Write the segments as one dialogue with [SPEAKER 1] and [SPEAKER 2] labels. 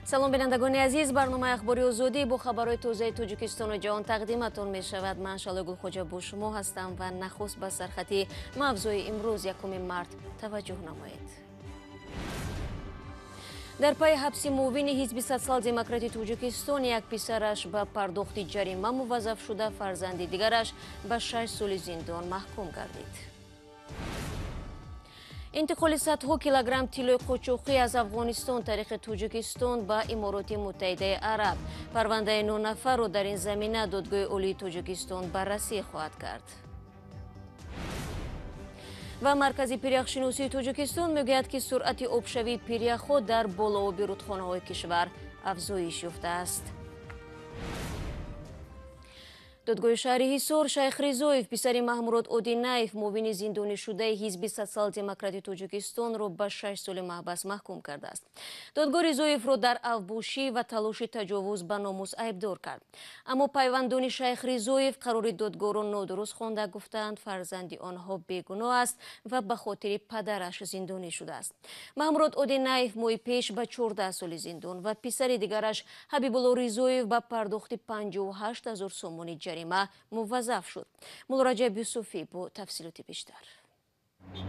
[SPEAKER 1] салом бинандагони азиз, барномаи ахбори озодӣ бо хабарҳои тозаи Тоҷикистону ҷаҳон тақдиматон мешавад. Ман Шалои Гулхоҷа бо шумо ҳастам ва нахуст ба сархати мавзӯи имрӯз 1 март таваҷҷӯҳ намоед. дар пайи ҳабси муовини ҳизби социал-демократии Тоҷикистон як писараш ба пардохти ҷарима муваззаф шуда, фарзанди дигараш ба 6 соли зиндон маҳкум гардид. интиқоли садҳо килограмм тиллои қочоқӣ аз Афғонистон тариқи Тоҷикистон ба Имороти Муттаҳидаи Араб. Парвандаи 9 нафарро дар ин замина Додгоҳи Олии Тоҷикистон баррасӣ хоҳад кард. ва Маркази пиряхшиносии Тоҷикистон мегӯяд, ки суръати обшавии пиряхҳо дар болооби рудхонаҳои кишвар афзоиш ёфтааст. додгоҳи шаҳри Ҳисор Шайх Ризоев писари Маҳмурод Одинаев муовини зиндонишудаи ҳизби социал-демократии Тоҷикистонро ба 6 соли маҳбас маҳкум кардааст. додгоҳ Ризоевро дар авбошӣ ва талоши таҷовуз ба номус айбдор кард. аммо пайвандони Шайх Ризоев қарори додгоҳро нодуруст хонда, гуфтанд фарзанди онҳо бегуноҳ аст ва ба хотири падараш зиндонӣ шудааст. Маҳмурод Одинаев моҳи пеш ба 14 соли зиндон ва писари дигараш Ҳабибулло Ризоев ба пардохти 58 000 сомони ҷарима муваззаф шуд. Мулло Раҷаб Юсуфӣ бо тафсилоти бештар.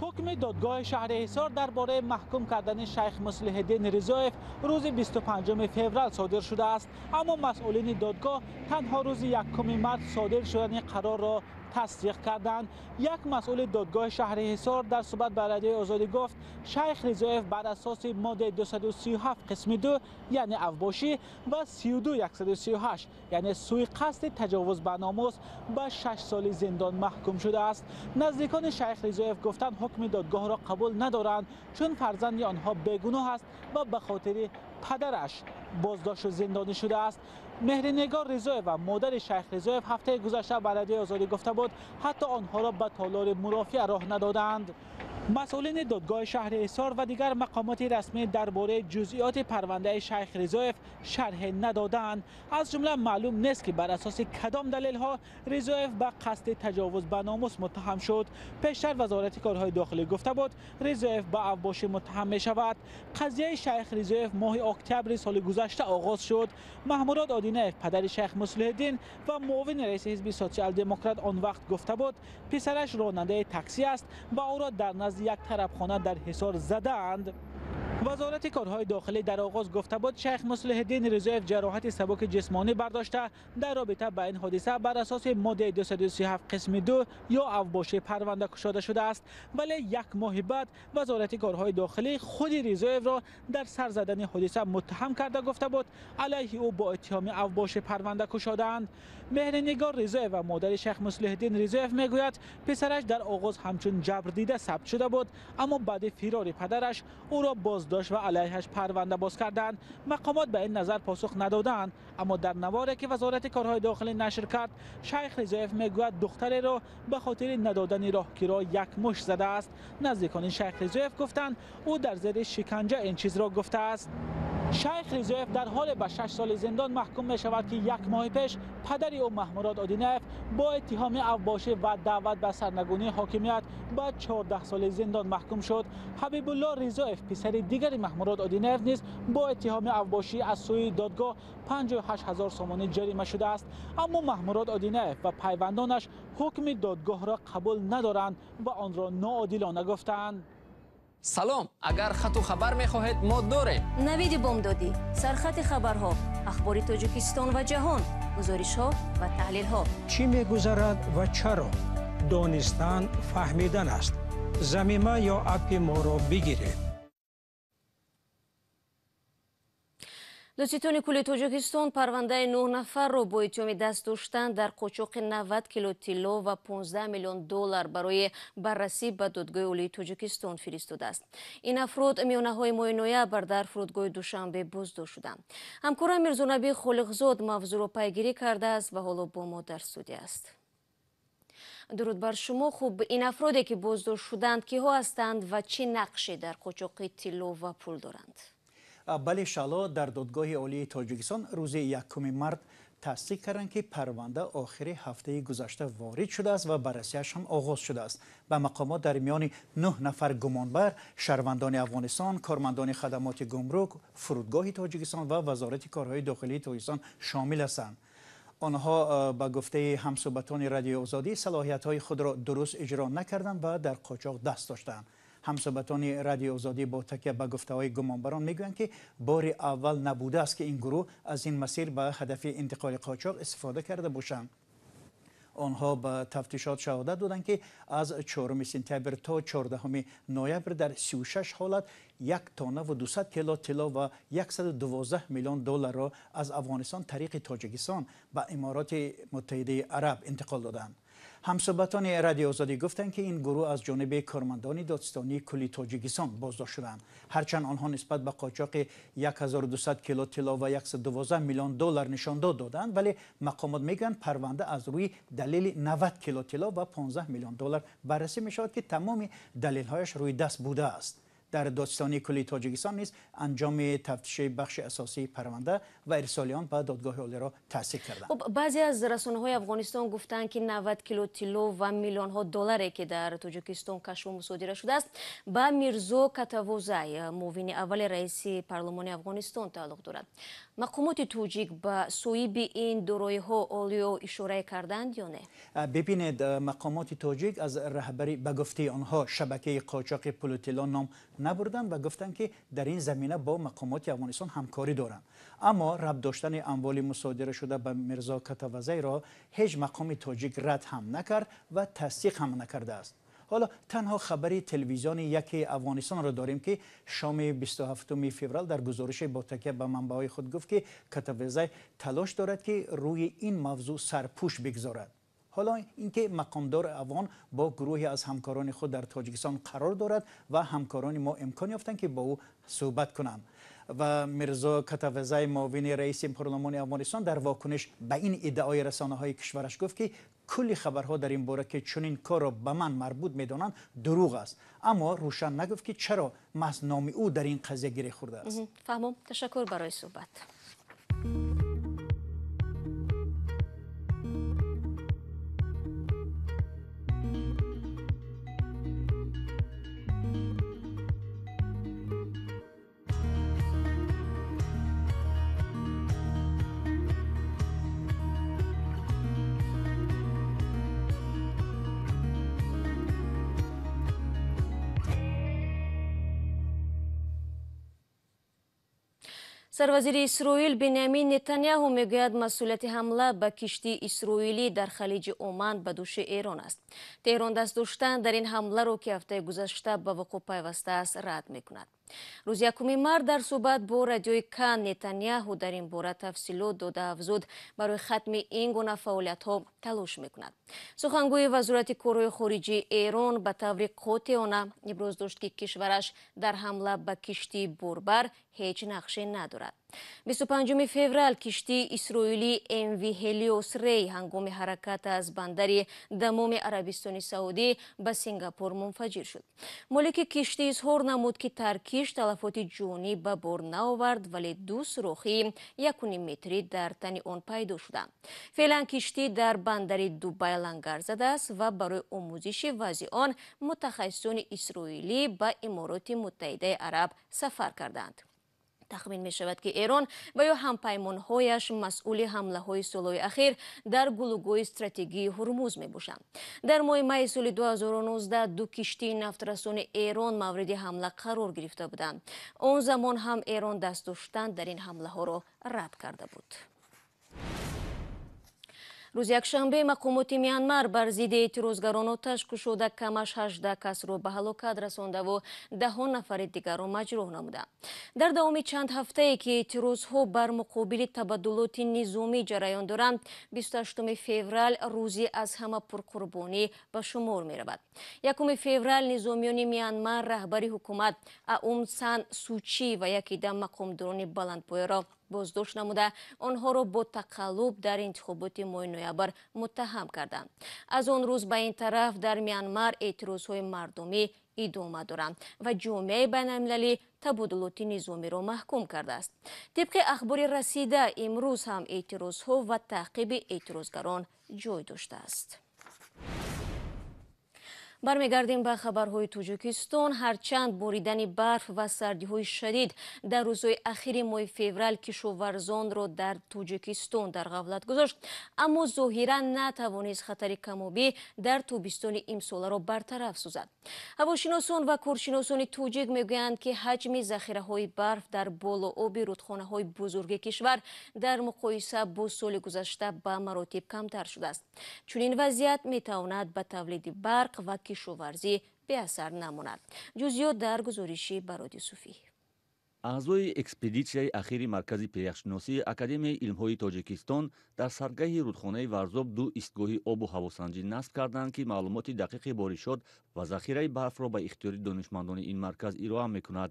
[SPEAKER 2] ҳукми додгоҳи шаҳри Ҳисор дар бораи маҳкум кардани Шайх Муслиҳиддин Ризоев рӯзи 25 феврал содир шудааст, аммо масъулини додгоҳ танҳо рӯзи 1 март содир шудани қарорро тасдиқ карданд. як масъули додгоҳи шаҳри Ҳисор дар суҳбат ба Радиои Озодӣ гуфт, Шайх Ризоев бар асоси моддаи 237 қисми 2 яъне авбошӣ ва 32138 яъне сӯйқасди таҷовуз ба номус ба 6 соли зиндон маҳкум шудааст. наздикони Шайх Ризоев гуфтанд ҳукми додгоҳро қабул надоранд, чун фарзанди онҳо бегуноҳ аст ва ба хотири падараш боздошту зиндонӣ шудааст. меҳринигор Ризоева модари Шайх Ризоев ҳафтаи гузашта ба Радиои Озодӣ гуфта буд, ҳатто онҳоро ба толори мурофиа роҳ надоданд. масъулини додгоҳи шаҳри Ҳисор ва дигар мақомоти расмӣ дар бораи ҷузъиёти парвандаи Шайх Ризоев шарҳе надоданд. аз ҷумла маълум нест ки бар асоси кадом далелҳо Ризоев ба қасди таҷовуз ба номус муттаҳам шуд. пештар вазорати корҳои дохилӣ гуфта буд, Ризоев ба авбошӣ муттаҳам мешавад. қазияи Шайх Ризоев моҳи октябри соли гузашта оғоз шуд. Маҳмурод Одинаев падари Шайх Муслиҳиддин ва муовини раиси ҳизби социал-демократ он вақт гуфта буд, писараш ронандаи такси аст ва ӯро дар назди як тарабхона дар Ҳисор задаанд. вазорати корҳои дохилӣ дар оғоз гуфта буд, Шайх Муслиҳиддин Ризоев ҷароҳати сабуки ҷисмонӣ бардошта дар робита ба ин ҳодиса бар асоси моддаи 237 қисми 2 ё авбошӣ парванда кушода шудааст. вале як моҳи баъд вазорати корҳои дохилӣ худи Ризоевро дар сар задани ҳодиса муттаҳам карда гуфта буд, алайҳи ӯ бо иттиҳоми авбошӣ парванда кушоданд. меҳринигор Ризоева модари Шайх Муслиҳиддин Ризоев мегӯяд, писараш дар оғоз ҳамчун ҷабрдида сабт шуда буд, аммо баъди фирори падараш ӯро боздошт ва алайҳаш парванда боз карданд. мақомот ба ин назар посух надоданд, аммо дар наворе ки вазорати корҳои дохилӣ нашр кард, Шайх Ризоев мегӯяд духтареро ба хотири надодани роҳгиро як муш задааст. наздикони Шайх Ризоев гуфтанд, ӯ дар зери шиканҷа ин чизро гуфтааст. Шайх Ризоев дар ҳоле ба 6 соли зиндон маҳкум мешавад ки як моҳи пеш падари ӯ Маҳмурод Одинаев бо иттиҳоми авбошӣ ва даъват ба сарнагунии ҳокимият ба 14 соли зиндон маҳкум шуд. Ҳабибулло Ризоев писари дигари Маҳмурод Одинаев низ бо иттиҳоми авбошӣ аз сӯи додгоҳ 58 000 сомонӣ ҷарима шудааст, аммо Маҳмурод Одинаев ва пайвандонаш ҳукми додгоҳро қабул надоранд ва онро ноодилона гуфтанд.
[SPEAKER 3] салом, агар хату хабар мехоҳед мо дорем.
[SPEAKER 1] навиди бомдодӣ, сархати хабарҳо, ахбори Тоҷикистон ва ҷаҳон, гузоришҳо ва таҳлилҳо.
[SPEAKER 4] чӣ мегузарад ва чаро? донистан фаҳмидан аст. замима ё апи моро бигиред.
[SPEAKER 1] дӯститони кулли Тоҷикистон парвандаи 9 нафарро бо иттиҳоми даст доштан дар қочоқи 90 кило тилло ва 15 миллион доллар барои баррасӣ ба додгоҳи Олии Тоҷикистон фиристодааст. ин афрод миёнаҳои моҳи ноябр дар фурудгоҳи Душанбе боздошт шуданд. ҳамкорам Мирзонабӣ Холиқзод мавзӯъро пайгирӣ кардааст ва ҳоло бо мо дар студия аст. дуруд бар шумо. хуб, ин афроде ки боздошт шуданд киҳо ҳастанд ва чӣ нақше дар қочоқи тилло ва пул доранд?
[SPEAKER 5] бале Шало, дар додгоҳи Олии Тоҷикистон рӯзи 1 март تصدیق کردند که پرونده آخر هفته گذشته وارد شده است و بررسیش هم آغاز شده است. به مقامات در میان 9 نفر گمانبر شهروندان افغانستان، کارمندان خدمات گمرک، فرودگاه تاجیکستان و وزارت کارهای داخلی تاجیکستان شامل هستند. آنها به گفته همصحبتان رادیو آزادی صلاحیت‌های خود را درست اجرا نکردند و در قاچاق دست داشتند. همصحبتان رادیو آزادی با تکیه به گفته‌های گمانبران میگویند که بار اول نبوده است که این گروه از این مسیر به هدف انتقال قاچاق استفاده کرده باشند. آنها به تفتیشات شهادت دادند که از 4 سپتامبر تا 14 نوامبر در 36 حالت 1 تانه و 200 کیلو طلا و 112 میلیون دلار را از افغانستان طریق تاجیکستان به امارات متحده عرب انتقال دادند. همصحبتان رادیو آزادی گفتند که این گروه از جانب کارمندان دادستانی کلی تاجیکستان بازداشت شدند. هرچند آنها نسبت به قاچاق 1200 کیلو طلا و 112 میلیون دلار نشانداد دادند، ولی مقامات میگویند پرونده از روی دلیل 90 کیلو طلا و 15 میلیون دلار بررسی می شود که تمام دلیل‌هایش روی دست بوده است. در دادستانی کلی تاجیکستان نیز انجام تفتیش بخش اساسی پرونده و ارسال آن به دادگاه عالی را تصدیق کردند.
[SPEAKER 1] خب بعضی از رسانه‌های افغانستان گفتند که 90 کیلو طلا و میلیون ها دلاری که در تاجیکستان کشف و مصادره شده است به میرزا کاتاوزای معاون اول رئیس پارلمان افغانستان تعلق دارد. مقامات تاجیک به صویب این دارایی‌ها آیا اشاره کردند یا نه؟
[SPEAKER 5] ببینید، مقامات تاجیک از رهبری به گفته آنها شبکه قاچاق پول و طلا نام نبردند و گفتند که در این زمینه با مقامات افغانستان همکاری دارند. اما ربط داشتن اموال مصادره شده به میرزا کاتاوزای را هیچ مقام تاجیک رد هم نکرد و تصدیق هم نکرده است. حالا تنها خبری تلویزیون یکی افغانستان را داریم که شام 27 فوریه در گزارش با تکیه به منبع‌های خود گفت که کاتاوزای تلاش دارد که روی این موضوع سرپوش بگذارد. حالا اینکه مقامدار افغان با گروهی از همکاران خود در تاجیکستان قرار دارد و همکاران ما امکان یافتند که با او صحبت کنند. و میرزا کاتاوزای معاون رئیس پارلمان افغانستان در واکنش به این ادعای رسانه‌های کشورش گفت که کلی خبرها در این باره که چنین کار را به من مربوط می‌دانند دروغ است، اما روشن نگفت که چرا محض نام او در این قضیه گره خورده است.
[SPEAKER 1] فهمم. تشکر برای صحبت. سروزیر اسرائیل بنیامین نتانیاهو میگوید مسئولیت حمله به کشتی اسرائیلی در خلیج عمان به دوش ایران است. تهران دست داشتن در این حمله رو که هفته گذشته به وقوع پیوسته است رد میکند. روز 1 مارس در صحبت با رادیوی کان نتانیاهو در این باره تفصیلات داده افزود برای ختم این گونه فعالیت‌ها تلاش میکند. سخنگوی وزارت کارهای خارجی ایران به طور قاطعانه ابراز داشت که کشورش در حمله به کشتی بربر هیچ نقشی ندارد. 25 فوریه کشتی اسرائیلی MV هلیوس ری هنگام حرکت از بندر دمام عربستان سعودی به سنگاپور منفجر شد. مالک کشتی اظهار نمود که ترکیش تلفات جانی به بار نآورد، ولی 2 سوراخی 1.5 متری در تن آن پیدا شده. فعلا کشتی در بندر دوبای لنگر زده است و برای آموزش وضع آن متخصصان اسرائیلی به امارات متحده عرب سفر کردند. تخمین می شود که ایران و یا همپیمانهایش مسئول حمله های سالهای اخیر در گلوگوی استراتژی هرمز می باشند. در ماه می سال 2019 2 کشتی نفترسان ایران مورد حمله قرار گرفته بودند. آن زمان هم ایران دست داشتن در این حمله ها را رد کرده بود. روز یکشنبه مقامات میانمار بر ضد اعتراضگران آتش گشوده کمش 18 کس را به هلاکت رسانده و 10 نفر دیگر را مجروح نموده. در دوام چند هفته که اعتراضها بر مقابل تبادلات نظامی جریان دارند، 28 فوریه روزی از همه پرقربانی به شمار می رود. 1 فوریه نظامیان میانمار رهبری حکومت اون سان سوچی و یکی عده مقامداران بلندپایه را боздошт намуда онҳоро бо тақаллуб дар интихоботи моҳи ноябр муттаҳам карданд. аз он рӯз ба ин тараф дар Мянмар эътирозҳои мардумӣ идома доранд ва ҷомеаи байналмилалӣ табодулоти низомиро маҳкум кардааст. тибқи ахбори расида имрӯз ҳам эътирозҳо ва таъқиби эътирозгарон ҷой доштааст. бармегардем ба хабарҳои Тоҷикистон. ҳарчанд боридани барф ва сардиҳои шадид дар рӯзҳои ахири моҳи феврал кишоварзонро дар Тоҷикистон дар ғафлат гузошт, аммо зоҳиран натавонист хатари камобӣ дар тобистони имсоларо бартараф созад. ҳавошиносон ва коршиносони тоҷик мегӯянд, ки ҳаҷми захираҳои барф дар болооби рудхонаҳои бузурги кишвар дар муқоиса бо соли гузашта ба маротиб камтар шудааст. чунин вазъият метавонад ба тавлиди барқ ва кишоварзӣ беасар намонад. ҷузъиёт дар гузориши Бароди Суфӣ.
[SPEAKER 6] аъзои экспедитсияи ахири маркази пиряхшиносии Академияи илмҳои Тоҷикистон дар саргаҳи рудхонаи Варзоб ду истгоҳи обу ҳавосанҷӣ насб карданд, ки маълумоти дақиқи боришот ва захираи барфро ба ихтиёри донишмандони ин марказ ироа мекунад.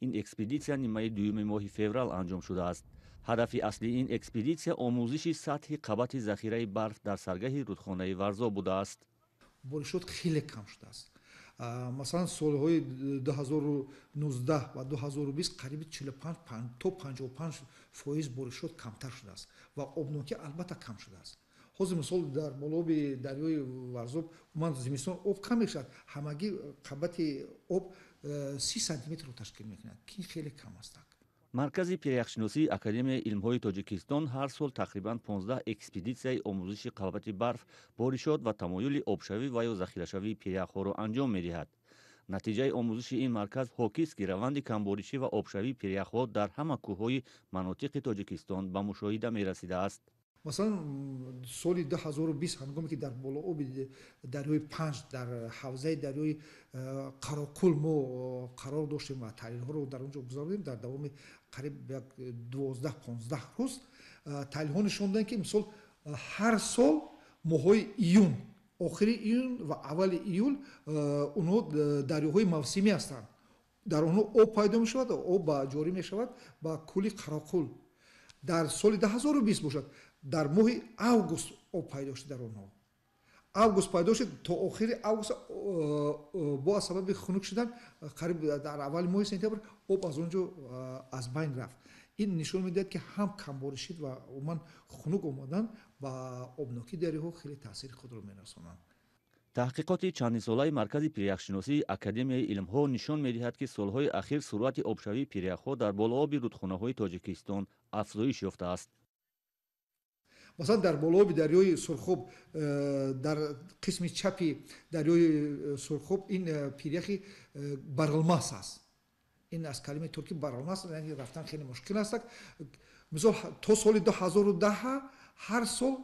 [SPEAKER 6] ин экспедитсия нимаи дуюми моҳи феврал анҷом шудааст. ҳадафи аслии ин экспедитсия омӯзиши сатҳи қабати захираи барф дар саргаҳи рудхонаи Варзоб будааст.
[SPEAKER 7] боришот хеле кам шудааст. масалан солҳои 2019 ва 2020 қариби 45 то 55% боришот камтар шудааст ва обнокӣ албатта кам шудааст. ҳозир мисол дар болооби дарёи Варзоб уман зимистон об кам мешавад, ҳамагӣ қабати об 30 сантиметрро ташкил мекунад, ки хеле кам аст.
[SPEAKER 6] маркази пиряхшиносии Академияи илмҳои Тоҷикистон ҳар сол тақрибан 15 экспедитсияи омӯзиши қабати барф, боришот ва тамоюли обшавӣ ва ё захирашавии пиряхҳоро анҷом медиҳад. натиҷаи омӯзиши ин марказ ҳокист, ки раванди камборишӣ ва обшавии пиряхҳо дар ҳама кӯҳҳои манотиқи Тоҷикистон ба мушоҳида мерасидааст.
[SPEAKER 7] масалан соли 2020 ҳангоме ки дар болооби дарёи Панҷ дар ҳавзаи дарёи Қарокул мо қарор доштем ва таҳлилҳоро дар онҷо гузаронидем. дар давоми қариб 12-15 рӯз таҳлилҳо нишон доданд, ки мисол ҳар сол моҳҳои июн, охири июн ва аввали июл онҳо дарёҳои мавсимӣ ҳастанд. дар онҳо об пайдо мешавад, об ба ҷорӣ мешавад ба кӯли Қарокул. дар соли 2020 бошад дар моҳи август об пайдо шуд. дар онҳо август пайдо шуд, то охири август бо аз сабаби хунук шудан қариб дар аввали моҳи сентябр об аз он ҷо аз байн рафт. ин нишон медиҳад, ки ҳам камборишӣ ва умуман хунук омадан ба обнокии дарёҳо хеле таъсири худро мерасонанд.
[SPEAKER 6] таҳқиқоти чандинсолаи маркази пиряхшиносии Академияи илмҳо нишон медиҳад, ки солҳои ахир суръати обшавии пиряхҳо дар болооби рудхонаҳои Тоҷикистон афзоиш ёфтааст.
[SPEAKER 7] масалан дар болооби дарёи Сурхоб, дар қисми чапи дарёи Сурхоб ин пиряхи барғилмас аст. ин аз калимаи туркӣ барғилмас, яъне рафтан хеле мушкил аст. мисол то соли 2010 ҳар сол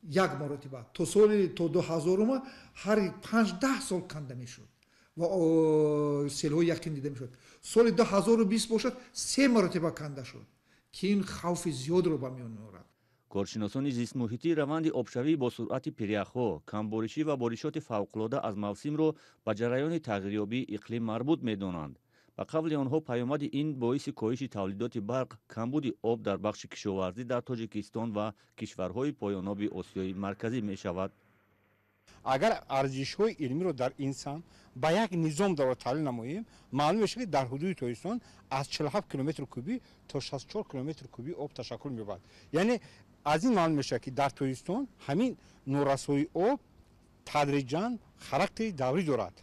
[SPEAKER 7] як маротиба, то 2000 ҳари 5-10 сол канда мешуд ва селҳои якин дида мешуд. соли 2020 бошад 3 маротиба канда шуд, ки ин хавфи зиёдро ба миён меорад.
[SPEAKER 6] коршиносони зистмуҳитӣ раванди обшавӣ бо суръати пиряхҳо, камборишӣ ва боришоти фавқулода аз мавсимро ба ҷараёни тағйирёбии иқлим марбут медонанд. ба қавли онҳо паёмади ин боиси коҳиши тавлидоти барқ, камбуди об дар бахши кишоварзӣ дар Тоҷикистон ва кишварҳои поёноби Осиёи марказӣ мешавад.
[SPEAKER 8] агар арзишҳои илмиро дар инсон ба як низом дар таҳлил намоем, маълум мешавад, ки дар ҳудуди Тоҷикистон аз 47 километр кубӣ то 64 километр кубӣ об ташаккул меёбад. яъне аз ин маълум мешавад, ки дар Тоҷикистон ҳамин норасои об тадриҷан характери даврӣ дорад.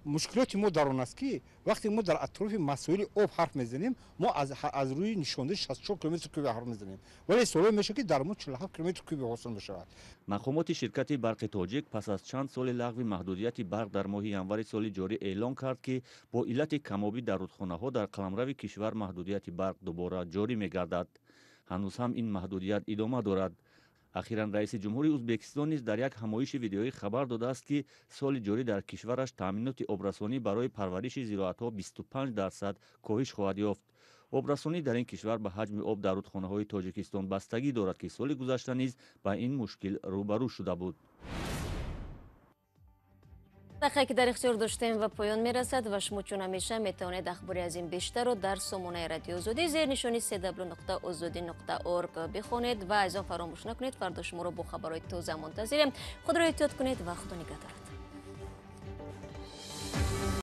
[SPEAKER 8] мушкилоти мо дар он аст, ки вақте мо дар атрофи масоили об ҳарф мезанем, мо аз рӯи нишондани 64 километр кубӣ ҳарф мезанем, вале солҳо мешавад, ки дар мо 47 километр кубӣ ҳосил мешавад.
[SPEAKER 6] мақомоти ширкати барқи тоҷик пас аз чанд соли лағви маҳдудияти барқ дар моҳи январи соли ҷорӣ эълон кард, ки бо иллати камобӣ дар рудхонаҳо дар қаламрави кишвар маҳдудияти барқ дубора ҷорӣ мегардад. ҳанӯз ҳам ин маҳдудият идома дорад. ахиран раиси ҷумҳури Ӯзбекистон низ дар як ҳамоиши видеоӣ хабар додааст, ки соли ҷорӣ дар кишвараш таъминоти обрасонӣ барои парвариши зироатҳо 25% коҳиш хоҳад ёфт. обрасонӣ дар ин кишвар ба ҳаҷми об дар рудхонаҳои Тоҷикистон бастагӣ дорад, ки соли гузашта низ ба ин мушкил рӯбарӯ шуда буд.
[SPEAKER 1] دقیقه که در اختیار داشتیم و پایان میرسد و شما چون همیشه میتوانید اخباری از این بیشتر رو در سامانه رادیو آزادی زیر نشانی www.azadi.org بخونید و از آن فراموش نکنید. فردا شما رو با خبرهای تازه منتظریم. خود را احتیاط کنید و خدا نگهدارت.